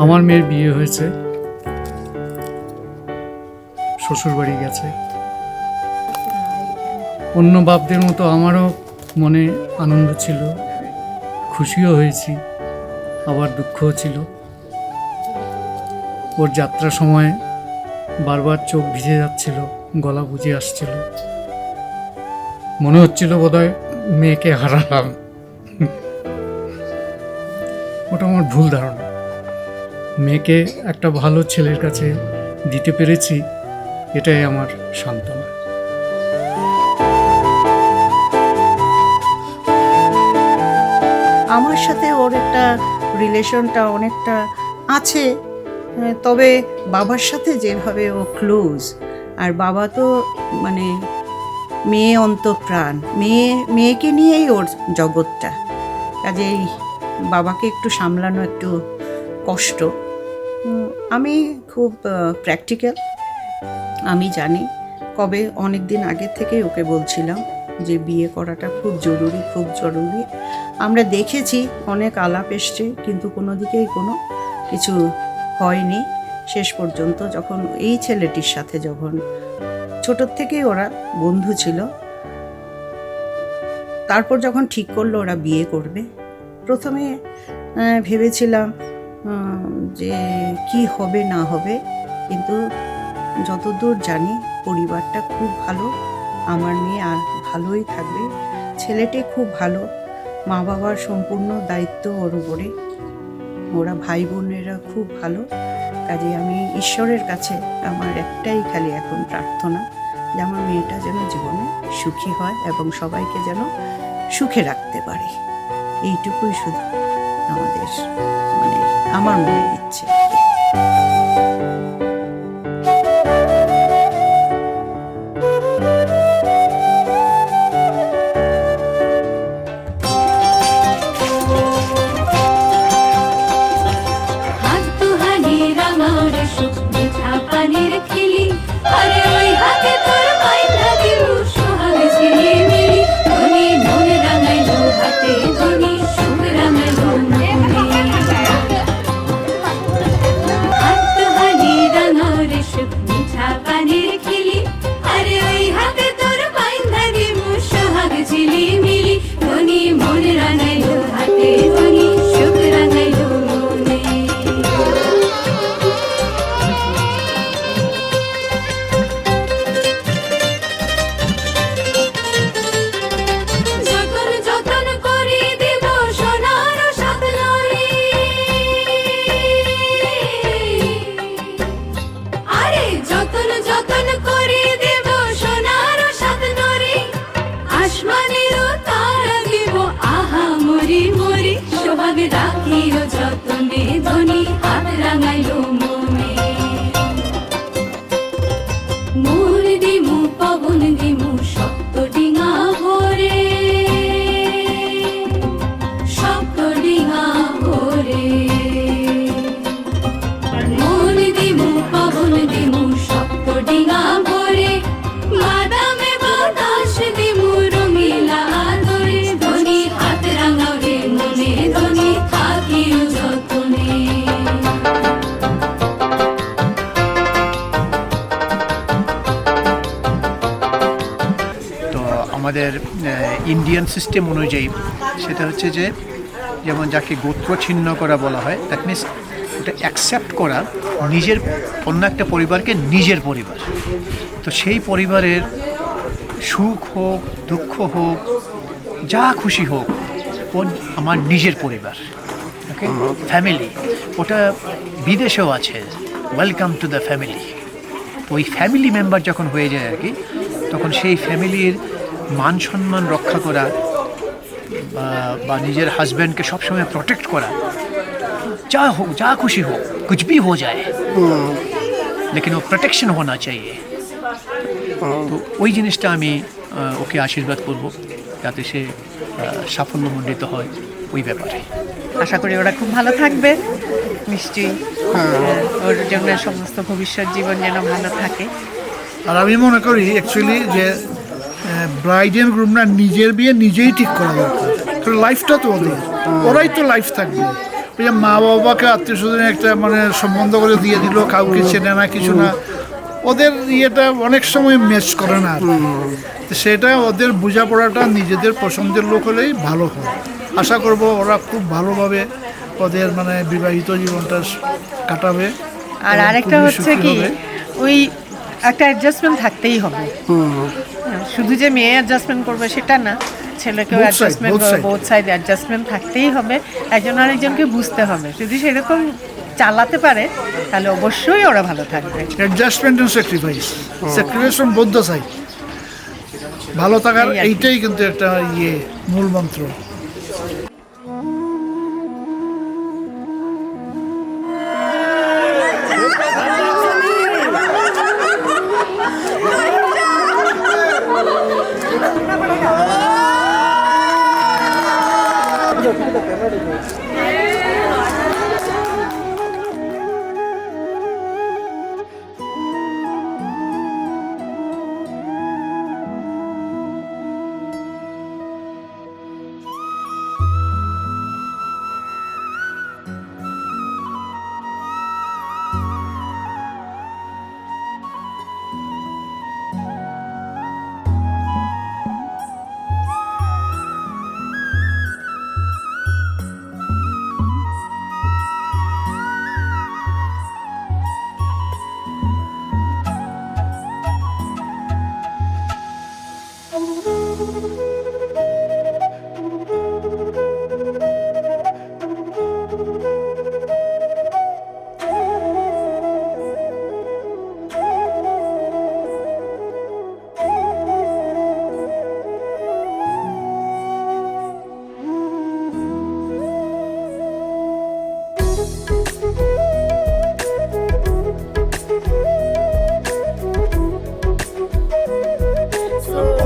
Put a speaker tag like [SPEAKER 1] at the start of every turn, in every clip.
[SPEAKER 1] আমার মেয়ের বিয়ে হয়েছে, শ্বশুরবাড়ি গেছে। অন্য বাপদের মতো আমারও মনে আনন্দ ছিল, খুশিও হয়েছি, আবার দুঃখও ছিল। ওর যাত্রার সময় বারবার চোখ ভিজে যাচ্ছিল, গলা বুঝে আসছিল, মনে হচ্ছিল বোধহয় মেয়েকে হারালাম। ওটা আমার ভুল ধারণা। মেয়েকে একটা ভালো ছেলের কাছে দিতে পেরেছি, এটাই আমার সান্ত্বনা।
[SPEAKER 2] আমার সাথে ওর একটা রিলেশনটা অনেকটা আছে, তবে বাবার সাথে যেভাবে ও ক্লোজ, আর বাবা তো মানে মেয়ে অন্তঃপ্রাণ, মেয়েকে নিয়েই ওর জগৎটা, কাজেই বাবাকে একটু সামলানো একটু কষ্ট। আমি খুব প্র্যাকটিক্যাল, আমি জানি। কবে অনেক দিন আগের থেকেই ওকে বলছিলাম যে বিয়ে করাটা খুব জরুরি, খুব জরুরি। আমরা দেখেছি অনেক আলাপ এসছে, কিন্তু কোনো দিকেই কোনো কিছু হয়নি। শেষ পর্যন্ত যখন এই ছেলেটির সাথে যখন ছোটোর থেকেই ওরা বন্ধু ছিল, তারপর যখন ঠিক করলো ওরা বিয়ে করবে, প্রথমে ভেবেছিলাম যে কি হবে না হবে, কিন্তু যতদূর জানি পরিবারটা খুব ভালো, আমার মেয়ে আর ভালোই থাকবে। ছেলেটি খুব ভালো, মা বাবার সম্পূর্ণ দায়িত্ব ওর উপরে, ওরা ভাই বোনেরা খুব ভালো। কাজে আমি ঈশ্বরের কাছে আমার একটাই খালি এখন প্রার্থনা যে আমার মেয়েটা যেন জীবনে সুখী হয় এবং সবাইকে যেন সুখে রাখতে পারে, এইটুকুই শুধু আমাদের মানে আমার মনের ইচ্ছে।
[SPEAKER 3] রাখিও যতনে ধনী হাত রাঙাইল মনে, মোর দিমু পবন দিমু শক্ত ডিঙা ভরে, শক্ত ডিঙা ভরে, মোর দিমু পবন দিমু শক্ত ডিঙা ভরে, বাদামে বাতাস দিমু রঙিলা আদরে, ধনী হাত রাঙাও রে মনে ধনী থাকিও যতনে।
[SPEAKER 4] তো আমাদের ইন্ডিয়ান সিস্টেম অনুযায়ী সেটা হচ্ছে যে, যেমন যাকে গোত্র ছিন্ন করা বলা হয়, দ্যাট মিনস ওটা অ্যাকসেপ্ট করা নিজের অন্য একটা পরিবারকে নিজের পরিবার। তো সেই পরিবারের সুখ হোক দুঃখ হোক যা খুশি হোক, ও আমার নিজের পরিবার, ওকে ফ্যামিলি। ওটা বিদেশেও আছে, ওয়েলকাম টু দ্য ফ্যামিলি। তো ওই ফ্যামিলি মেম্বার যখন হয়ে যায় আর কি, তখন সেই ফ্যামিলির মান সম্মান রক্ষা করা বা নিজের হাজব্যান্ডকে সবসময় প্রোটেক্ট করা, যা হোক যা খুশি হোক, कुछ भी हो जाए लेकिन वो प्रोटेक्शन होना चाहिए। তো ওই জিনিসটা আমি ওকে আশীর্বাদ করব যাতে সে সাফল্যমণ্ডিত হয় ওই ব্যাপারে।
[SPEAKER 5] আশা করি ওরা খুব ভালো থাকবে নিশ্চয়ই, ওর জন্য সমস্ত ভবিষ্যৎ জীবন যেন ভালো থাকে।
[SPEAKER 6] আর আমি মনে করি অ্যাকচুয়ালি যে ব্রাইড এন্ড গ্রুমরা নিজের বিয়ে নিজেই ঠিক করা দরকার, কারণ লাইফটা তো ওদের, ওরাই তো লাইফ থাকবে। ওই যে মা বাবাকে আত্মীয় স্বজনের একটা মানে সম্বন্ধ করে দিয়ে দিল, কাউকে চেনে না কিছু না, ওদের ইয়েটা অনেক সময় ম্যাচ করে না আর কি। তো সেটা ওদের বোঝাপড়াটা নিজেদের পছন্দের লোক হলেই ভালো হয়। আশা করব ওরা খুব ভালোভাবে ওদের মানে বিবাহিত জীবনটা কাটাবে।
[SPEAKER 5] আর
[SPEAKER 6] এবং
[SPEAKER 5] আরেকটা
[SPEAKER 6] খুবই
[SPEAKER 5] হচ্ছে
[SPEAKER 6] সুখী
[SPEAKER 5] কি,
[SPEAKER 6] হবে।
[SPEAKER 5] ওই একটা অ্যাডজাস্টমেন্ট থাকতেই হবে। শুধু যে মেয়ে অ্যাডজাস্টমেন্ট করবে সেটা না, ছেলেকেও
[SPEAKER 6] Both side,
[SPEAKER 5] অ্যাডজাস্টমেন্ট
[SPEAKER 6] both
[SPEAKER 5] করবে,
[SPEAKER 6] side.
[SPEAKER 5] বোথ সাইড অ্যাডজাস্টমেন্ট থাকতেই হবে। একজন আরেকজনকে বুঝতে হবে, যদি সেরকম চালাতে পারে তাহলে অবশ্যই ওরা ভালো থাকবে।
[SPEAKER 6] Adjustment and sacrifice, sacrifice from both the side. ভালো থাকার
[SPEAKER 5] এই আর কি।
[SPEAKER 6] এইটাই কিন্তু একটা মূল মন্ত্র।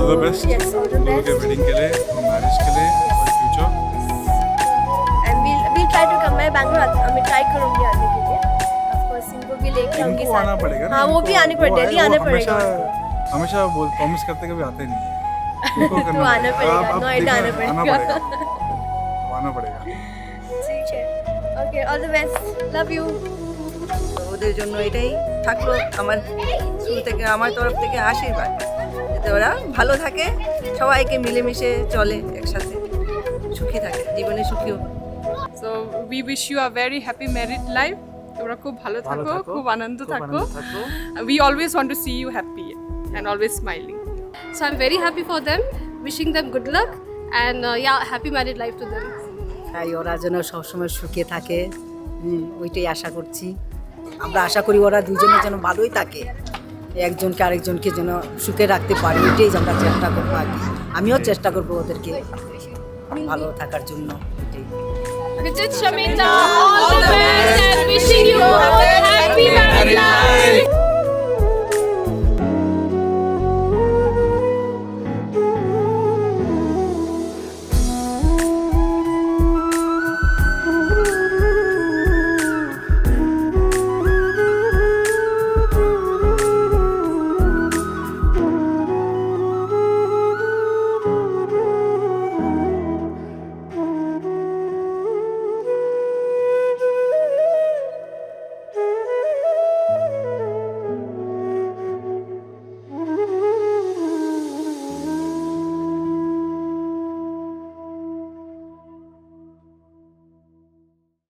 [SPEAKER 7] ऑल द बेस्ट तुम लोग के वेडिंग के लिए और मैरिज के लिए और future.
[SPEAKER 8] and we'll try to come back Bangalore. मैं ट्राई करूंगी आने के लिए, of course इनको भी लेके आऊंगी
[SPEAKER 7] इनको आना पड़ेगा ना,
[SPEAKER 8] हाँ वो भी आने पड़ेगा, दिल्ली आना पड़ेगा
[SPEAKER 7] हमेशा हमेशा बोल प्रॉमिस करते कभी आते नहीं है। इनको करना
[SPEAKER 8] तो आना पड़ेगा,
[SPEAKER 7] अब
[SPEAKER 8] नोएडा आना
[SPEAKER 7] देखना,
[SPEAKER 8] पड़ेगा।
[SPEAKER 7] आना पड़ेगा।
[SPEAKER 8] ठीक है, okay, all the best, love you.
[SPEAKER 9] ওদের জন্য এটাই থাকলো আমার শুরু থেকে, আমার তরফ থেকে আশীর্বাদ, যাতে ওরা ভালো থাকে, সবাইকে মিলেমিশে চলে, একসাথে সুখী থাকে, জীবনে সুখী হোক।
[SPEAKER 10] So we wish you a very happy married life. তোমরা খুব ভালো থাকো, খুব আনন্দ থাকো। We always want to see you happy and always smiling.
[SPEAKER 8] So I'm very happy for them, wishing them good luck and yeah, happy married life to them.
[SPEAKER 9] তাই ওরা যেন সবসময় সুখে থাকে, ওইটাই আশা করছি। আমরা আশা করি ওরা দুজনে যেন ভালোই থাকে, একজনকে আরেকজনকে যেন সুখে রাখতে পারে, ওইটাই আমরা চেষ্টা করবো আর কি। আমিও চেষ্টা করবো ওদেরকে ভালো থাকার জন্য, এটাই।
[SPEAKER 8] Vijit Shamita, all the best and wishing you a happy married life.